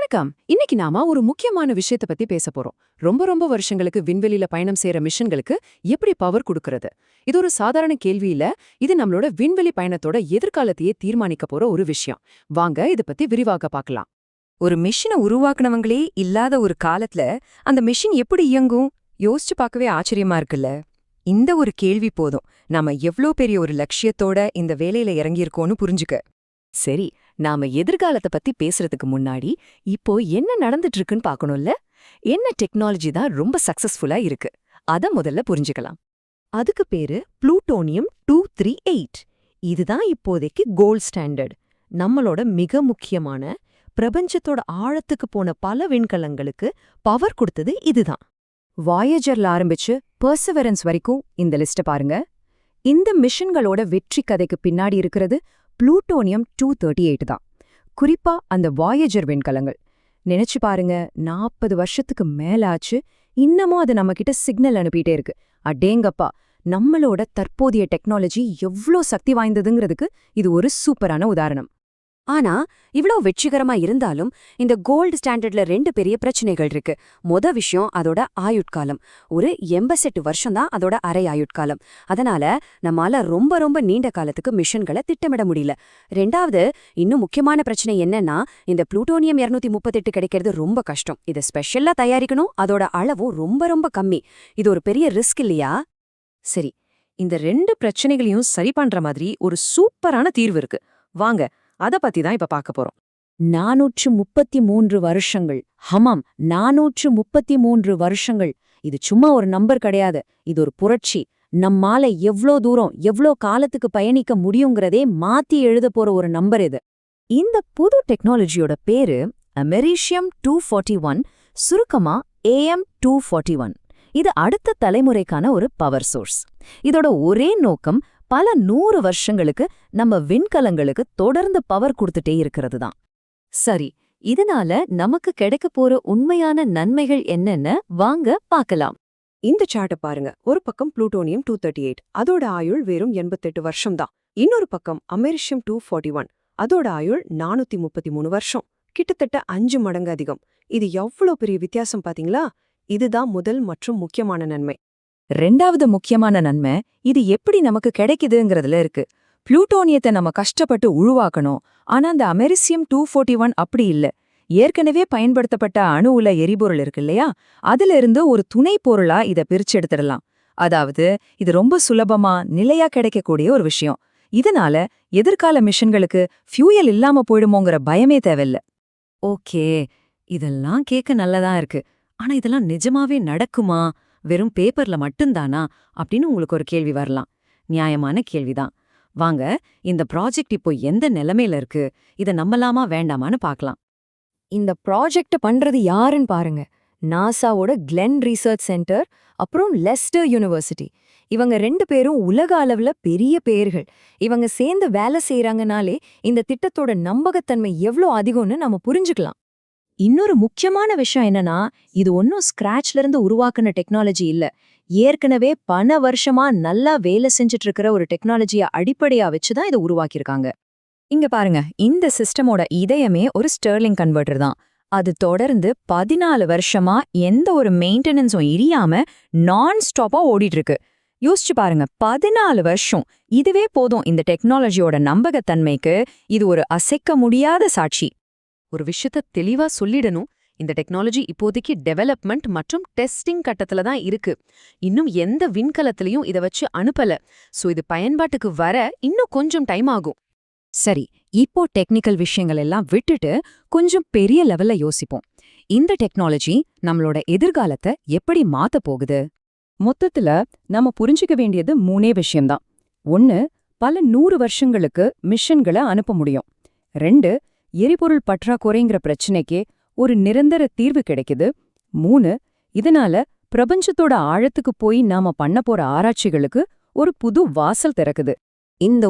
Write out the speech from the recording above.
வணக்கம். இன்னைக்கு நாம ஒரு முக்கியமான விஷயத்த பத்தி பேச போறோம். ரொம்ப வருஷங்களுக்கு விண்வெளியில பயணம் செய்யற மிஷன்களுக்கு எப்படி பவர் கொடுக்கறது? இது ஒரு சாதாரண கேள்வி இல்ல. இது நம்மளோட விண்வெளி பயணத்தோட எதிர்காலத்தையே தீர்மானிக்க போற ஒரு விஷயம். வாங்க இத பத்தி விரிவாக பார்க்கலாம். ஒரு மிஷினை உருவாக்குனவங்களே இல்லாத ஒரு காலத்துல அந்த மிஷின் எப்படி இயங்கும் யோசிச்சு பார்க்கவே ஆச்சரியமா இருக்குல்ல. இந்த ஒரு கேள்வி போதும் நாம எவ்ளோ பெரிய ஒரு லட்சியத்தோட இந்த வேலையில இறங்கியிருக்கோன்னு புரிஞ்சுக்க. சரி, நாம எதிர்காலத்தை பத்தி பேசுறதுக்கு முன்னாடி இப்போ என்ன நடந்துட்டு இருக்குன்னு பார்க்கணும்ல. என்ன டெக்னாலஜி தான் ரொம்ப சக்சஸ்ஃபுல்லா இருக்கு அத முதல்ல புரிஞ்சுக்கலாம். அதுக்கு பேரு புளூட்டோனியம் 238. இதுதான் இப்போதைக்கு கோல்ட் ஸ்டாண்டர்ட். நம்மளோட மிக முக்கியமான பிரபஞ்சத்தோட ஆழத்துக்கு போன பல விண்கலங்களுக்கு பவர் கொடுத்தது இதுதான். வாயேஜர்ல ஆரம்பிச்சு பெர்செவரன்ஸ் வரைக்கும் இந்த லிஸ்ட பாருங்க. இந்த மிஷன்களோட வெற்றி கதைக்கு பின்னாடி இருக்கிறது புளூட்டோனியம் 238 தான். குறிப்பா அந்த வாயேஜர் விண்கலங்கள். நினைச்சு பாருங்க, 40 வருஷத்துக்கு மேல ஆச்சு, இன்னமும் அது நம்மகிட்ட சிக்னல் அனுப்பிட்டே இருக்கு. அடேங்கப்பா, நம்மளோட தற்போதைய டெக்னாலஜி எவ்ளோ சக்தி வாய்ந்ததுங்கிறதுக்கு இது ஒரு சூப்பரான உதாரணம். ஆனா இவ்ளோ வெற்றிகரமா இருந்தாலும் இந்த கோல்டு ஸ்டாண்டர்ட்ல 2 பெரிய பிரச்சனைகள் இருக்கு. விஷயம் அதோட ஆயுட்காலம். ஒரு 88 வருஷம் தான் அதோட அரை ஆயுட்காலம். அதனால நம்மால ரொம்ப நீண்ட காலத்துக்கு மிஷன்களை திட்டமிட முடியல. ரெண்டாவது, இன்னும் முக்கியமான பிரச்சனை என்னன்னா, இந்த புளூட்டோனியம் 238 கிடைக்கிறது ரொம்ப கஷ்டம். இதை ஸ்பெஷலா தயாரிக்கணும், அதோட அளவும் ரொம்ப கம்மி. இது ஒரு பெரிய ரிஸ்க் இல்லையா? சரி, இந்த 2 பிரச்சனைகளையும் சரி பண்ற மாதிரி ஒரு சூப்பரான தீர்வு இருக்கு. வாங்க அத பத்தி தான் இப்ப பார்க்க போறோம். 433 வருஷங்கள். ஹமாம், 433 வருஷங்கள். இது சும்மா ஒரு நம்பர் கிடையாது, இது ஒரு புரட்சி. நம்மால எவ்ளோ தூரம் எவ்ளோ காலத்துக்கு பயணிக்க முடியுங்கிறதே மாத்தி எழுத போற ஒரு நம்பர் இது. இந்த புது டெக்னாலஜியோட பேரு அமெரிஷியம் 241, சுருக்கமா AM241. இது அடுத்த தலைமுறைக்கான ஒரு பவர் சோர்ஸ். இதோட ஒரே நோக்கம் பல 100 வருஷங்களுக்கு நம்ம விண்கலங்களுக்கு தொடர்ந்து பவர் கொடுத்துட்டே இருக்கிறது தான். சரி, இதனால நமக்கு கிடைக்க போற உண்மையான நன்மைகள் என்னன்னு வாங்க பார்க்கலாம். இந்த சார்ட்டை பாருங்க. ஒரு பக்கம் புளூட்டோனியம் 238, அதோட ஆயுள் வெறும் 88 வருஷம் தான். இன்னொரு பக்கம் அமெரிஷியம் 241, அதோட ஆயுள் 433 வருஷம். கிட்டத்தட்ட 5 மடங்கு அதிகம். இது எவ்வளவு பெரிய வித்தியாசம் பாத்தீங்களா? இதுதான் முதல் மற்றும் முக்கியமான நன்மை. ரெண்டாவது முக்கியமான நன்மை இது எப்படி நமக்கு கிடைக்குதுங்கிறதுல இருக்கு. புளூட்டோனியத்தை நம்ம கஷ்டப்பட்டு உருவாக்கணும். ஆனா அந்த அமெரிசியம் 241 அப்படி இல்ல. ஏற்கனவே பயன்படுத்தப்பட்ட அணு உல எரிபொருள் இருக்கு இல்லையா, அதுல இருந்து ஒரு துணை பொருளா இதை பிரிச்சு எடுத்துடலாம். அதாவது இது ரொம்ப சுலபமா நிலையா கிடைக்கக்கூடிய ஒரு விஷயம். இதனால எதிர்கால மிஷன்களுக்கு ஃபியூயல் இல்லாம போயிடுமோங்கிற பயமே தேவையில்ல. ஓகே, இதெல்லாம் கேட்க நல்லதான் இருக்கு. ஆனா இதெல்லாம் நிஜமாவே நடக்குமா, வெறும் பேப்பர்ல மட்டும்தானா அப்படின்னு உங்களுக்கு ஒரு கேள்வி வரலாம். நியாயமான கேள்விதான். வாங்க இந்த ப்ராஜெக்ட் இப்போ எந்த நிலைமையில இருக்கு, இதை நம்பலாமா வேண்டாமான்னு பார்க்கலாம். இந்த ப்ராஜெக்ட் பண்றது யாருன்னு பாருங்க. நாசாவோட கிளென் ரிசர்ச் சென்டர், அப்புறம் லெஸ்டர் யூனிவர்சிட்டி. இவங்க 2 பேரும் உலக அளவுல பெரிய பேர்கள். இவங்க சேர்ந்து வேலை செய்யறாங்கனாலே இந்த திட்டத்தோட நம்பகத்தன்மை எவ்வளோ அதிகம்னு நம்ம புரிஞ்சுக்கலாம். இன்னொரு முக்கியமான விஷயம் என்னன்னா, இது ஒன்னும் ஸ்கிராச்ல இருந்து உருவாக்குன டெக்னாலஜி இல்ல. ஏற்கனவே பல வருஷமா நல்லா வேலை செஞ்சுட்டு இருக்கிற ஒரு டெக்னாலஜியை அடிப்படையா வச்சுதான் இதை உருவாக்கியிருக்காங்க. இங்க பாருங்க, இந்த சிஸ்டமோட இதயமே ஒரு ஸ்டெர்லிங் கன்வெர்ட்டர் தான். அது தொடர்ந்து 14 வருஷமா எந்த ஒரு மெயின்டெனன்ஸும் இல்லாம நான் ஸ்டாப்பா ஓடிட்டு இருக்கு. யோசிச்சு பாருங்க, 14 வருஷம். இதுவே போதும் இந்த டெக்னாலஜியோட நம்பகத்தன்மைக்கு. இது ஒரு அசைக்க முடியாத சாட்சி. ஒரு விஷயத்த தெளிவா சொல்லிடணும். இந்த டெக்னாலஜி இப்போதைக்கு டெவலப்மெண்ட் மற்றும் டெஸ்டிங் கட்டத்துல தான் இருக்கு. இன்னும் எந்த விண்கலத்திலையும் இதை வச்சு அனுப்பல. சோ இது பயன்பாட்டுக்கு வர இன்னும் கொஞ்சம் டைம் ஆகும். சரி, இப்போ டெக்னிக்கல் விஷயங்கள் எல்லாம் விட்டுட்டு கொஞ்சம் பெரிய லெவல்ல யோசிப்போம். இந்த டெக்னாலஜி நம்மளோட எதிர்காலத்தை எப்படி மாத்த போகுது? மொத்தத்துல நம்ம புரிஞ்சுக்க வேண்டியது 3 விஷயம்தான். 1, பல 100 வருஷங்களுக்கு மிஷன்களை அனுப்ப முடியும். 2, எரிபொருள் பற்றாக்குறைங்கிற பிரச்சனைக்கே ஒரு நிரந்தர தீர்வு கிடைக்குது. 3, இதனால பிரபஞ்சத்தோட ஆழத்துக்கு போய் நாம பண்ண போற ஆராய்ச்சிகளுக்கு ஒரு புது வாசல் திறக்குது. இந்த